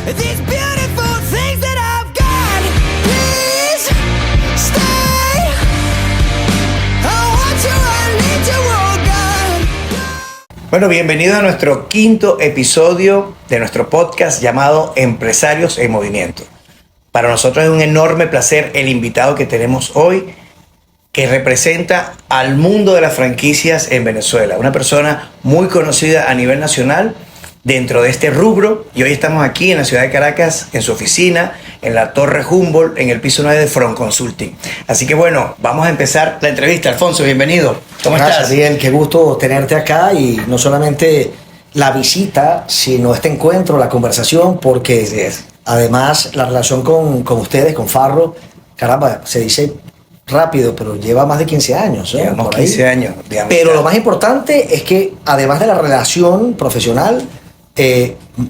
These beautiful things that I've got. Please stay. I want you, I need you, oh God. Bueno, bienvenido a nuestro quinto episodio de nuestro podcast llamado Empresarios en Movimiento. Para nosotros es un enorme placer el invitado que tenemos hoy, que representa al mundo de las franquicias en Venezuela. Una persona muy conocida a nivel nacional dentro de este rubro. Y hoy estamos aquí en la ciudad de Caracas, en su oficina, en la Torre Humboldt, en el piso 9 de Front Consulting. Así que bueno, vamos a empezar la entrevista. Alfonso, bienvenido. ¿Cómo Gracias, estás? Ariel, qué gusto tenerte acá, y no solamente la visita, sino este encuentro, la conversación, porque además la relación con ustedes, con Farro, caramba, se dice rápido, pero lleva más de 15 años. Llevamos 15 años de amistad. Pero lo más importante es que además de la relación profesional,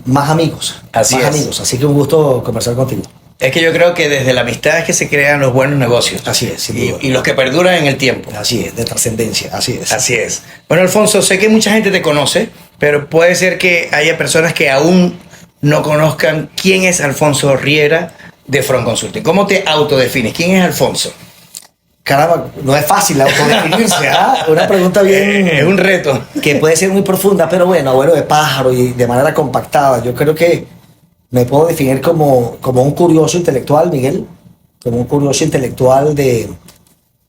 más amigos. Así más es. amigos. Así que un gusto conversar contigo. Es que yo creo que desde la amistad es que se crean los buenos negocios. Así es, sin duda. Y los que perduran en el tiempo. Así es, de trascendencia, así es. Así es. Bueno, Alfonso, sé que mucha gente te conoce, pero puede ser que haya personas que aún no conozcan quién es Alfonso Riera de Front Consulting. ¿Cómo te autodefines? ¿Quién es Alfonso? Caramba, no es fácil autodefinirse, ¿ah? Una pregunta bien... Es un reto. Que puede ser muy profunda, pero bueno, abuelo de pájaro y de manera compactada. Yo creo que me puedo definir como un curioso intelectual, Miguel, como un curioso intelectual de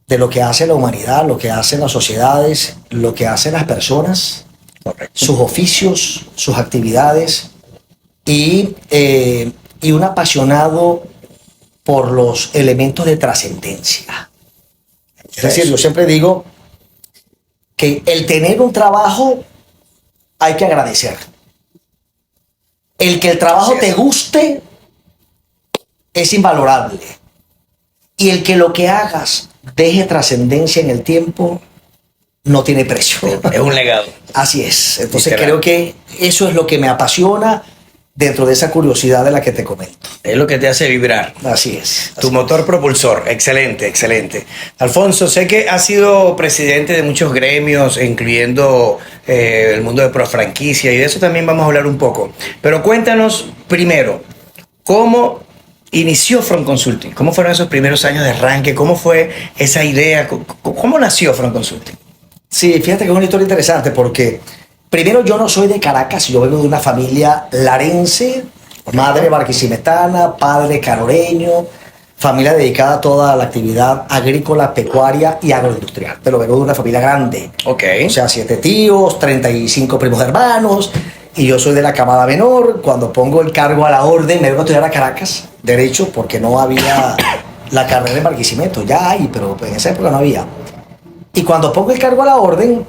lo que hace la humanidad, lo que hacen las sociedades, lo que hacen las personas, Correcto. sus oficios, sus actividades, y un apasionado por los elementos de trascendencia. Es decir, yo siempre digo que el tener un trabajo hay que agradecer. El que el trabajo te guste es invalorable. Y el que lo que hagas deje trascendencia en el tiempo no tiene precio. Es un legado. Así es. Entonces Literal. creo que eso es lo que me apasiona dentro de esa curiosidad de la que te comento. Es lo que te hace vibrar. Así es. Tu motor propulsor. Excelente, excelente. Alfonso, sé que has sido presidente de muchos gremios, incluyendo el mundo de Profranquicia, y de eso también vamos a hablar un poco. Pero cuéntanos primero, ¿cómo inició Front Consulting? ¿Cómo fueron esos primeros años de arranque? ¿Cómo fue esa idea? ¿Cómo nació Front Consulting? Sí, fíjate que es una historia interesante, porque primero yo no soy de Caracas, yo vengo de una familia larense, madre barquisimetana, padre caroreño, familia dedicada a toda la actividad agrícola, pecuaria y agroindustrial, pero vengo de una familia grande. Ok. O sea, 7 tíos, 35 primos hermanos, y yo soy de la camada menor. Cuando pongo el cargo a la orden, me vengo a estudiar a Caracas, Derecho, porque no había la carrera en Barquisimeto. Ya hay, pero en esa época no había. Y cuando pongo el cargo a la orden,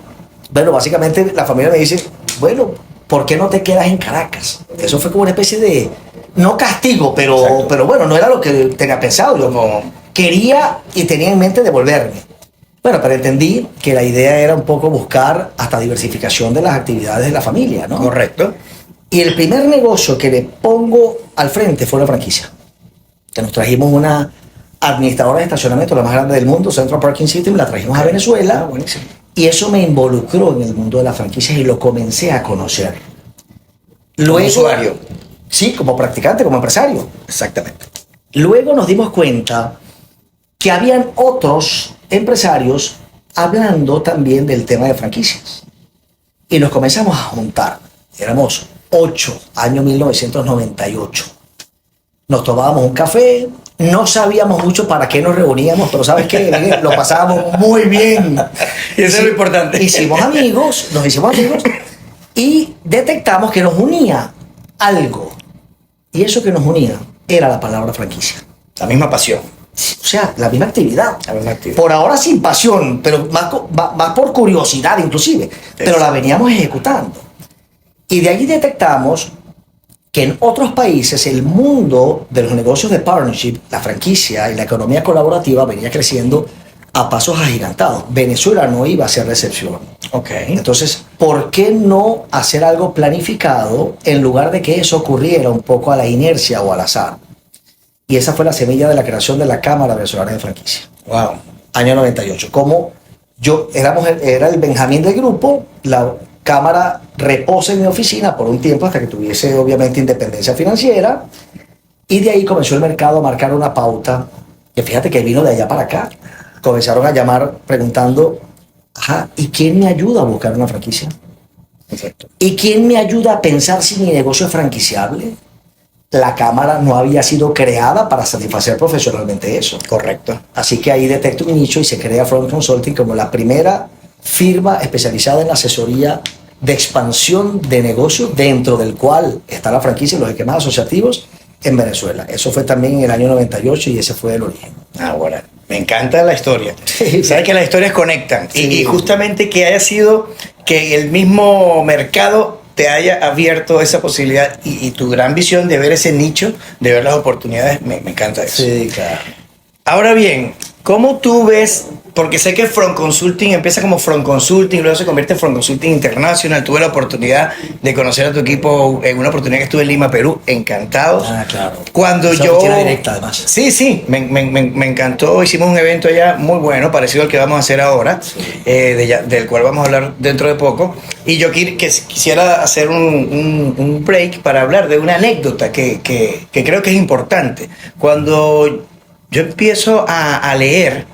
bueno, básicamente la familia me dice, bueno, ¿por qué no te quedas en Caracas? Eso fue como una especie de, no castigo, Exacto. pero bueno, no era lo que tenía pensado. Yo quería y tenía en mente devolverme. Bueno, pero entendí que la idea era un poco buscar hasta diversificación de las actividades de la familia, ¿no? Correcto. Y el primer negocio que le pongo al frente fue la franquicia. Que nos trajimos una administradora de estacionamiento, la más grande del mundo, Central Parking System, la trajimos a Venezuela. Buenísimo. Y eso me involucró en el mundo de las franquicias y lo comencé a conocer. Como usuario. Sí, como practicante, como empresario. Exactamente. Luego nos dimos cuenta que habían otros empresarios hablando también del tema de franquicias. Y nos comenzamos a juntar. Éramos 8, año 1998. Nos tomábamos un café, no sabíamos mucho para qué nos reuníamos, pero ¿sabes qué? Miguel? Lo pasábamos muy bien. Y eso es lo importante. Nos hicimos amigos, y detectamos que nos unía algo. Y eso que nos unía era la palabra franquicia. La misma pasión. O sea, la misma actividad. La misma actividad. Por ahora sin pasión, pero más por curiosidad inclusive. Pero la veníamos ejecutando. Y de allí detectamos que en otros países el mundo de los negocios de partnership, la franquicia y la economía colaborativa venía creciendo a pasos agigantados. Venezuela no iba a ser la excepción. Ok. Entonces, ¿por qué no hacer algo planificado en lugar de que eso ocurriera un poco a la inercia o al azar? Y esa fue la semilla de la creación de la Cámara Venezolana de Franquicia. Wow. Año 98. Como era el Benjamín del grupo, la cámara reposa en mi oficina por un tiempo hasta que tuviese obviamente independencia financiera, y de ahí comenzó el mercado a marcar una pauta que fíjate que vino de allá para acá. Comenzaron a llamar preguntando, ajá, ¿y quién me ayuda a buscar una franquicia? Exacto. ¿Y quién me ayuda a pensar si mi negocio es franquiciable? La cámara no había sido creada para satisfacer profesionalmente eso. Correcto. Así que ahí detecta un nicho y se crea Front Consulting como la primera firma especializada en la asesoría de expansión de negocios, dentro del cual está la franquicia y los esquemas asociativos en Venezuela. Eso fue también en el año 98 y ese fue el origen. Ah, bueno, me encanta la historia. Sí. Sabes que las historias conectan. Sí. Y justamente que haya sido que el mismo mercado te haya abierto esa posibilidad y tu gran visión de ver ese nicho, de ver las oportunidades, me encanta eso. Sí, claro. Ahora bien, ¿cómo tú ves? Porque sé que Front Consulting empieza como Front Consulting, luego se convierte en Front Consulting International. Tuve la oportunidad de conocer a tu equipo en una oportunidad que estuve en Lima, Perú. Encantado. Ah, claro. Cuando Esa yo... oficina directa, además. Sí, me encantó. Hicimos un evento allá muy bueno, parecido al que vamos a hacer ahora, del cual vamos a hablar dentro de poco. Y yo quisiera hacer un break para hablar de una anécdota que creo que es importante. Cuando yo empiezo a leer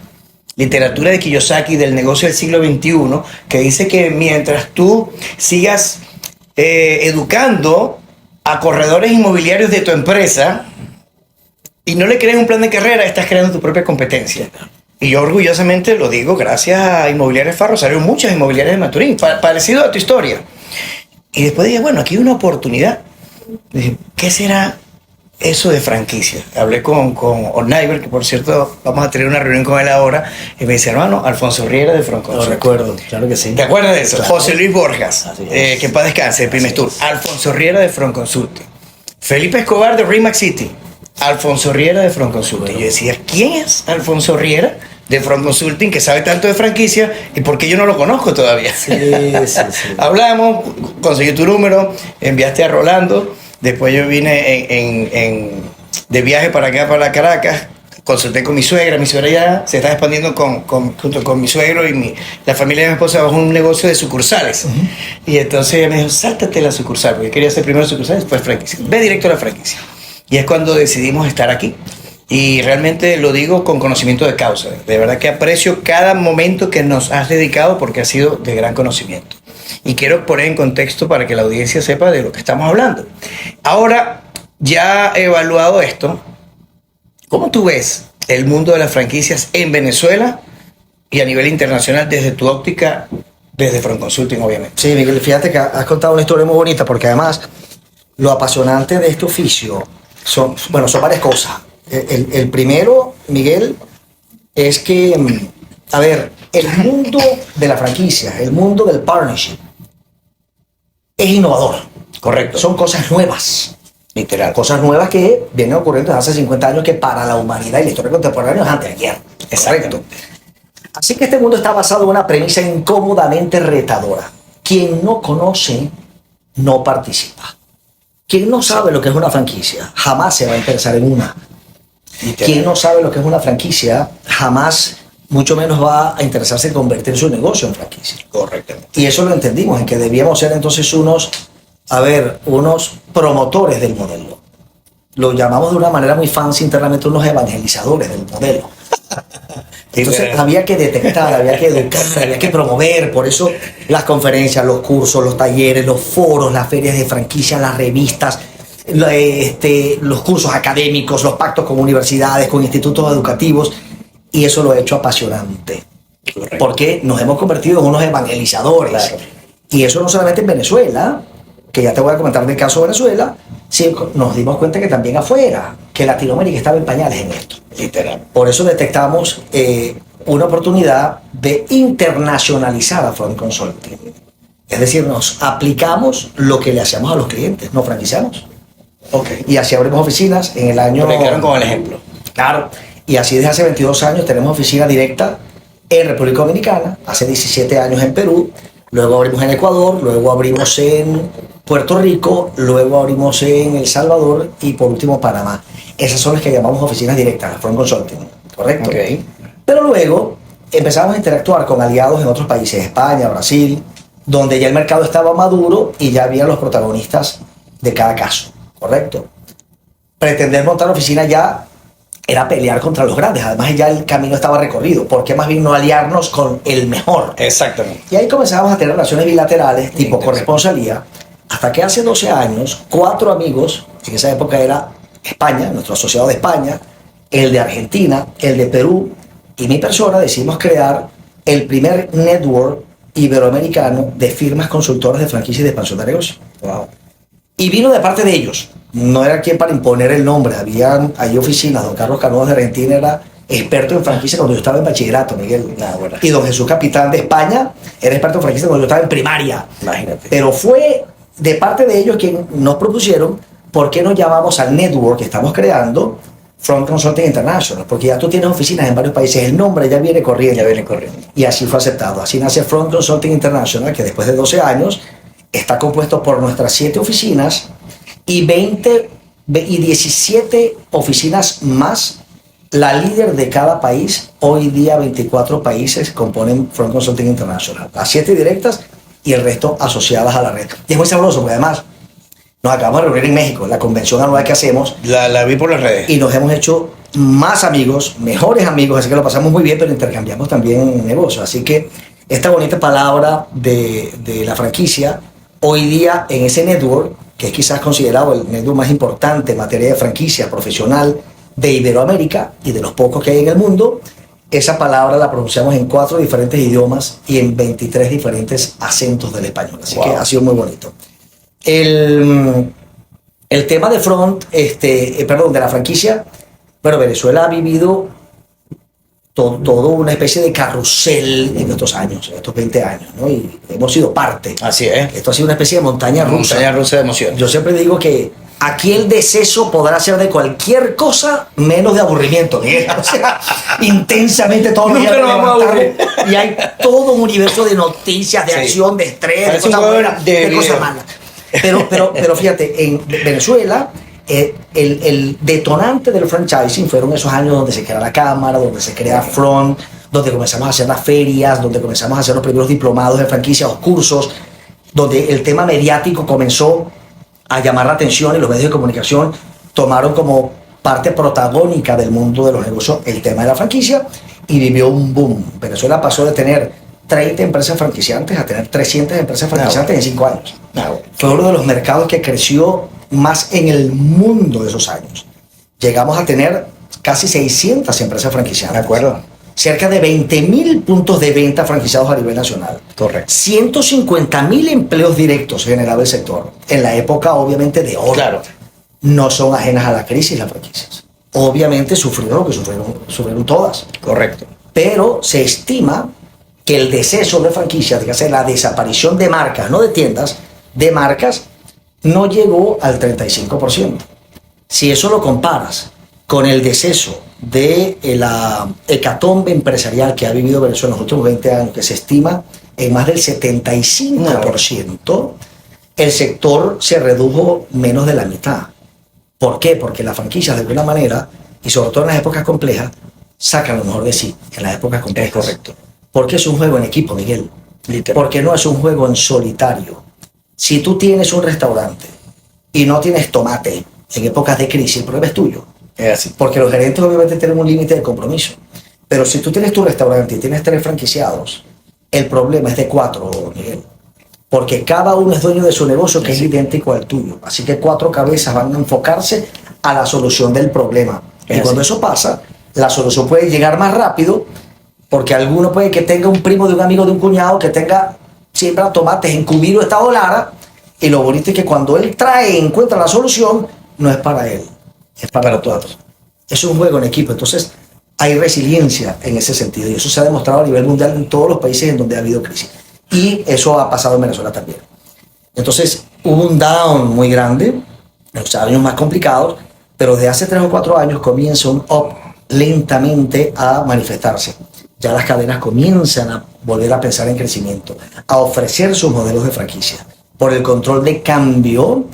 literatura de Kiyosaki del negocio del siglo XXI, que dice que mientras tú sigas educando a corredores inmobiliarios de tu empresa y no le crees un plan de carrera, estás creando tu propia competencia. Y yo orgullosamente lo digo, gracias a Inmobiliarias Farro, salieron muchas inmobiliarias de Maturín, parecido a tu historia. Y después dije, bueno, aquí hay una oportunidad. Dije, ¿qué será eso de franquicia? Hablé con Onaiber, que por cierto vamos a tener una reunión con él ahora, y me dice, hermano, Alfonso Riera de Front Lo Consulting. recuerdo, claro que sí. ¿Te acuerdas de eso? Claro. José Luis Borjas, Así es. que en paz descanse, de Primes Tour. Alfonso Riera de Front Consulting. Felipe Escobar de Remax City. Alfonso Riera de Front Consulting. Bueno. Yo decía, ¿quién es Alfonso Riera de Front Consulting que sabe tanto de franquicia y por qué yo no lo conozco todavía? Sí, sí, sí. Hablamos, conseguí tu número, enviaste a Rolando, después yo vine de viaje para acá, para Caracas, consulté con mi suegra ya se está expandiendo junto con mi suegro y la familia de mi esposa bajo un negocio de sucursales. Y entonces ella me dijo, sáltate la sucursal, porque yo quería hacer primero sucursal, después franquicia. Ve directo a la franquicia. Y es cuando decidimos estar aquí. Y realmente lo digo con conocimiento de causa. De verdad que aprecio cada momento que nos has dedicado porque ha sido de gran conocimiento. Y quiero poner en contexto para que la audiencia sepa de lo que estamos hablando. Ahora, ya he evaluado esto, ¿cómo tú ves el mundo de las franquicias en Venezuela y a nivel internacional desde tu óptica, desde Front Consulting, obviamente? Sí, Miguel, fíjate que has contado una historia muy bonita, porque además lo apasionante de este oficio son varias cosas. El primero, Miguel, es que, a ver, el mundo de la franquicia, el mundo del partnership, es innovador. Correcto. Son cosas nuevas. Literal. Cosas nuevas que vienen ocurriendo desde hace 50 años, que para la humanidad y la historia contemporánea es anteayer. Exacto. Así que este mundo está basado en una premisa incómodamente retadora. Quien no conoce, no participa. Quien no sabe lo que es una franquicia, jamás se va a interesar en una. Literal. Quien no sabe lo que es una franquicia, jamás, mucho menos va a interesarse en convertir su negocio en franquicia. Correctamente. Y eso lo entendimos, en que debíamos ser entonces unos promotores del modelo. Lo llamamos de una manera muy fancy internamente unos evangelizadores del modelo. Entonces había que detectar, había que educar, había que promover. Por eso las conferencias, los cursos, los talleres, los foros, las ferias de franquicia, las revistas, los cursos académicos, los pactos con universidades, con institutos educativos. Y eso lo ha hecho apasionante. Correcto. Porque nos hemos convertido en unos evangelizadores. Claro. Y eso no solamente en Venezuela, que ya te voy a comentar del caso de Venezuela, sino nos dimos cuenta que también afuera, que Latinoamérica estaba en pañales en esto. Literal. Por eso detectamos una oportunidad de internacionalizar a Front Consulting. Es decir, nos aplicamos lo que le hacemos a los clientes, nos franquiciamos. Ok. Y así abrimos oficinas en el año... Me quedaron con el ejemplo. Claro. Y así desde hace 22 años tenemos oficina directa en República Dominicana, hace 17 años en Perú, luego abrimos en Ecuador, luego abrimos en Puerto Rico, luego abrimos en El Salvador y por último Panamá. Esas son las que llamamos oficinas directas, Front Consulting, ¿correcto? Ok. Pero luego empezamos a interactuar con aliados en otros países, España, Brasil, donde ya el mercado estaba maduro y ya había los protagonistas de cada caso, ¿correcto? Pretender montar oficina ya era pelear contra los grandes, además ya el camino estaba recorrido. ¿Por qué más bien no aliarnos con el mejor? Exactamente. Y ahí comenzamos a tener relaciones bilaterales tipo corresponsalía, hasta que hace 12 años, 4 amigos, en esa época era España, nuestro asociado de España, el de Argentina, el de Perú y mi persona, decidimos crear el primer network iberoamericano de firmas consultoras de franquicia y de expansión de negocio. Wow. Y vino de parte de ellos. No era quien para imponer el nombre. Habían ahí oficinas. Don Carlos Canoas de Argentina era experto en franquicia cuando yo estaba en bachillerato, Miguel. Bueno. Y don Jesús Capitán de España era experto en franquicia cuando yo estaba en primaria. Imagínate. Pero fue de parte de ellos quien nos propusieron por qué nos llamamos al network que estamos creando Front Consulting International, porque ya tú tienes oficinas en varios países, el nombre ya viene corriendo. Ya viene corriendo. Y así fue aceptado. Así nace Front Consulting International, que después de 12 años está compuesto por nuestras 7 oficinas y 17 oficinas más. La líder de cada país, hoy día 24 países componen Front Consulting International. Las 7 directas y el resto asociadas a la red. Y es muy sabroso, porque además nos acabamos de reunir en México, la convención anual que hacemos, La vi por las redes. y nos hemos hecho más amigos, mejores amigos, así que lo pasamos muy bien, pero intercambiamos también negocios. Así que esta bonita palabra de la franquicia, hoy día en ese network, que es quizás considerado el network más importante en materia de franquicia profesional de Iberoamérica y de los pocos que hay en el mundo, esa palabra la pronunciamos en 4 diferentes idiomas y en 23 diferentes acentos del español. Así que ha sido muy bonito. El tema de de la franquicia, bueno, Venezuela ha vivido todo una especie de carrusel en estos años, en estos 20 años, ¿no? Y hemos sido parte. Así es. Esto ha sido una especie de montaña rusa. Montaña rusa de emociones. Yo siempre digo que aquí el deceso podrá ser de cualquier cosa menos de aburrimiento, Miguel. O sea, intensamente todos los Nunca días nos vamos a aburrir. y hay todo un universo de noticias, de Sí. acción, de estrés, de Parece cosas un juego buenas, de de cosas video. malas. Pero fíjate, en Venezuela el detonante del franchising fueron esos años donde se crea la cámara, donde se crea Front, donde comenzamos a hacer las ferias, donde comenzamos a hacer los primeros diplomados de franquicia, los cursos, donde el tema mediático comenzó a llamar la atención y los medios de comunicación tomaron como parte protagónica del mundo de los negocios el tema de la franquicia y vivió un boom. Venezuela pasó de tener 30 empresas franquiciantes a tener 300 empresas franquiciantes en 5 años. Fue uno de los mercados que creció más en el mundo de esos años. Llegamos a tener casi 600 empresas franquiciantes. De acuerdo. Cerca de 20.000 puntos de venta franquiciados a nivel nacional. Correcto. 150.000 empleos directos generaba el sector. En la época, obviamente, de oro. Claro. No son ajenas a la crisis las franquicias. Obviamente sufrieron lo que sufrieron todas. Correcto. Pero se estima que el deceso de franquicias, dígase la desaparición de marcas, no de tiendas, de marcas, no llegó al 35%. Si eso lo comparas con el deceso de la hecatombe empresarial que ha vivido Venezuela en los últimos 20 años, que se estima en más del 75%, el sector se redujo menos de la mitad. ¿Por qué? Porque las franquicias, de alguna manera, y sobre todo en las épocas complejas, sacan lo mejor de sí en las épocas complejas. Es correcto. Porque es un juego en equipo, Miguel. Literal. Porque no es un juego en solitario. Si tú tienes un restaurante y no tienes tomate en épocas de crisis, el problema es tuyo. Es así. Porque los gerentes obviamente tienen un límite de compromiso. Pero si tú tienes tu restaurante y tienes 3 franquiciados, el problema es de 4, Miguel. Porque cada uno es dueño de su negocio que es idéntico al tuyo. Así que 4 cabezas van a enfocarse a la solución del problema. Y cuando eso pasa, la solución puede llegar más rápido, porque alguno puede que tenga un primo de un amigo de un cuñado que tenga siembra tomates en Cubiro, Estado Lara, y lo bonito es que cuando él encuentra la solución, no es para él, es para todos. Es un juego en equipo, entonces hay resiliencia en ese sentido, y eso se ha demostrado a nivel mundial en todos los países en donde ha habido crisis. Y eso ha pasado en Venezuela también. Entonces hubo un down muy grande, en los años más complicados, pero desde hace 3 o 4 años comienza un up lentamente a manifestarse. Ya las cadenas comienzan a volver a pensar en crecimiento, a ofrecer sus modelos de franquicia. Por el control de cambio,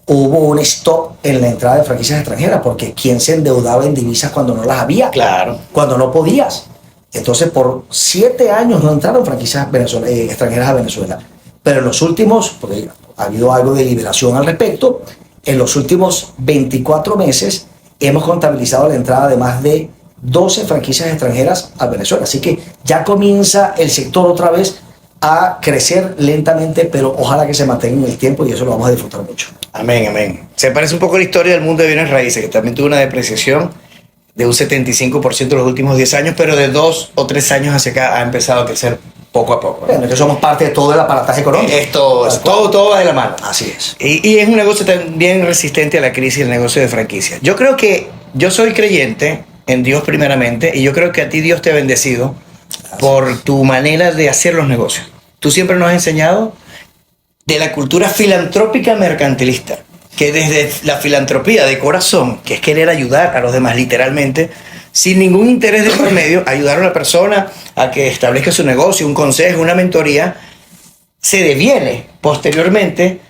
hubo un stop en la entrada de franquicias extranjeras, porque ¿quién se endeudaba en divisas cuando no las había? Claro. Cuando no podías. Entonces, por 7 años no entraron franquicias extranjeras a Venezuela. Pero en los últimos, porque ha habido algo de liberación al respecto, en los últimos 24 meses hemos contabilizado la entrada de más de 12 franquicias extranjeras a Venezuela. Así que ya comienza el sector otra vez a crecer lentamente, pero ojalá que se mantenga en el tiempo y eso lo vamos a disfrutar mucho. Amén, amén. Se parece un poco a la historia del mundo de bienes raíces, que también tuvo una depreciación de un 75% en los últimos 10 años, pero de 2 o 3 años hacia acá ha empezado a crecer poco a poco. Bueno, que somos parte de todo el aparataje económico. Todo va de la mano. Así es. Y es un negocio también resistente a la crisis, el negocio de franquicia. Yo creo que yo soy creyente en Dios primeramente, y yo creo que a ti Dios te ha bendecido por tu manera de hacer los negocios. Tú siempre nos has enseñado de la cultura filantrópica mercantilista, que desde la filantropía de corazón, que es querer ayudar a los demás literalmente, sin ningún interés de por medio, ayudar a una persona a que establezca su negocio, un consejo, una mentoría, se deviene posteriormente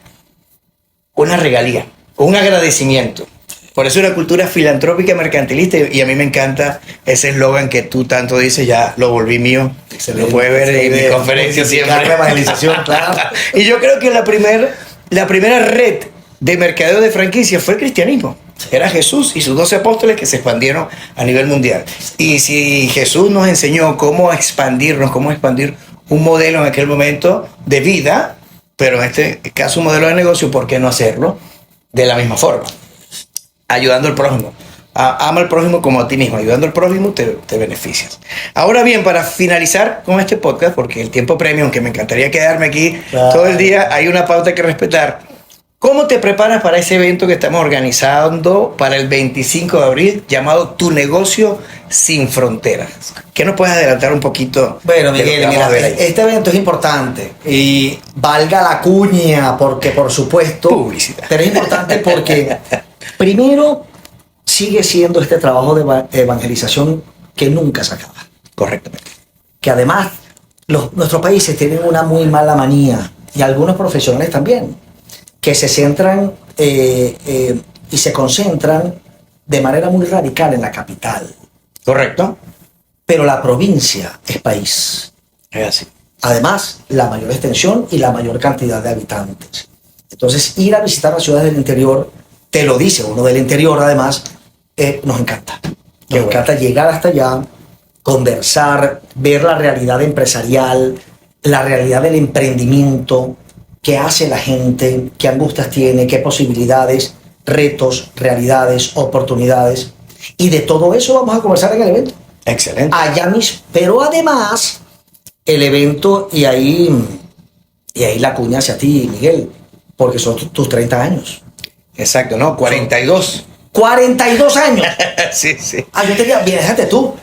una regalía, un agradecimiento. Por eso es una cultura filantrópica mercantilista, y a mí me encanta ese eslogan que tú tanto dices, ya lo volví mío. Excelente. Lo puedes ver en mi conferencia siempre. La evangelización, claro. Y yo creo que la primera red de mercadeo de franquicias fue el cristianismo. Era Jesús y sus 12 apóstoles que se expandieron a nivel mundial. Y si Jesús nos enseñó cómo expandirnos, cómo expandir un modelo en aquel momento de vida, pero en este caso un modelo de negocio, ¿por qué no hacerlo de la misma forma? Ayudando al prójimo. Ama al prójimo como a ti mismo. Ayudando al prójimo te beneficias. Ahora bien, para finalizar con este podcast, porque el tiempo premium, aunque me encantaría quedarme aquí todo el día, hay una pauta que respetar. ¿Cómo te preparas para ese evento que estamos organizando para el 25 de abril llamado Tu Negocio Sin Fronteras? ¿Qué nos puedes adelantar un poquito? Bueno, de lo que Miguel, vamos a ver mira, ahí? este evento es importante y valga la cuña porque por supuesto, Publicidad. pero es importante porque primero sigue siendo este trabajo de evangelización que nunca se acaba. Correctamente. Que además nuestros países tienen una muy mala manía, y algunos profesionales también, que se centran y se concentran de manera muy radical en la capital. Correcto. Pero la provincia es país. Es así. Además, la mayor extensión y la mayor cantidad de habitantes. Entonces, ir a visitar las ciudades del interior, te lo dice uno del interior, además, nos encanta. Nos encanta llegar hasta allá, conversar, ver la realidad empresarial, la realidad del emprendimiento, qué hace la gente, qué angustias tiene, qué posibilidades, retos, realidades, oportunidades. Y de todo eso vamos a conversar en el evento. Excelente. Allá mismo. Pero además, el evento, y ahí la cuña hacia ti, Miguel, porque son tus 30 años. Exacto, ¿no? 42. 42 años. Sí, sí. Yo tenía, bien, déjate tú,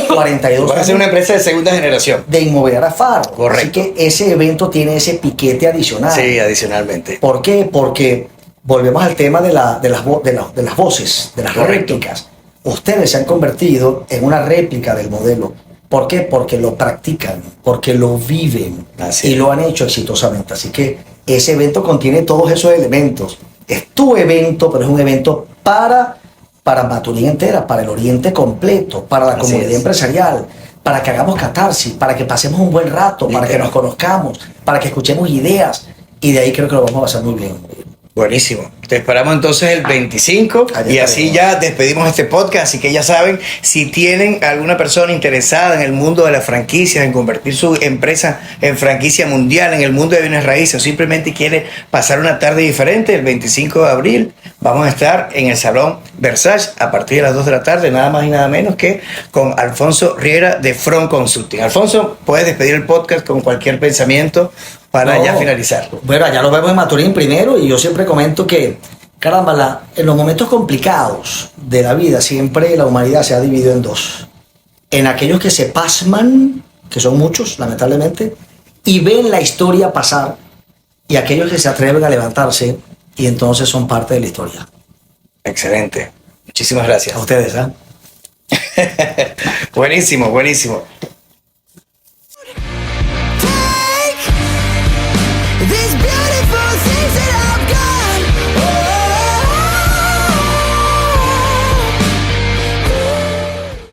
42 Vas a años ser una empresa de segunda generación. de Inmobiliaria Faro. Correcto. Así que ese evento tiene ese piquete adicional. Sí, adicionalmente. ¿Por qué? Porque volvemos al tema de las voces, de las Correcto. réplicas. Ustedes se han convertido en una réplica del modelo. ¿Por qué? Porque lo practican, porque lo viven Así y es. lo han hecho exitosamente. Así que ese evento contiene todos esos elementos. Es tu evento, pero es un evento para Maturín entera, para el Oriente completo, para la Así comunidad es. empresarial, para que hagamos catarsis, para que pasemos un buen rato, para que Literal. nos conozcamos, para que escuchemos ideas. Y de ahí creo que lo vamos a pasar muy bien. Buenísimo. Te esperamos entonces el 25 Allá y así estaremos. ya despedimos este podcast. Así que ya saben, si tienen alguna persona interesada en el mundo de las franquicias, en convertir su empresa en franquicia mundial, en el mundo de bienes raíces, o simplemente quiere pasar una tarde diferente, el 25 de abril vamos a estar en el Salón Versace a partir de las 2 de la tarde, nada más y nada menos que con Alfonso Riera de Front Consulting. Alfonso, puedes despedir el podcast con cualquier pensamiento para ya finalizar. Bueno, ya lo vemos en Maturín primero y yo siempre comento que, caramba, en los momentos complicados de la vida siempre la humanidad se ha dividido en dos. En aquellos que se pasman, que son muchos, lamentablemente, y ven la historia pasar, y aquellos que se atreven a levantarse y entonces son parte de la historia. Excelente. Muchísimas gracias. A ustedes, ¿ah? Buenísimo, buenísimo.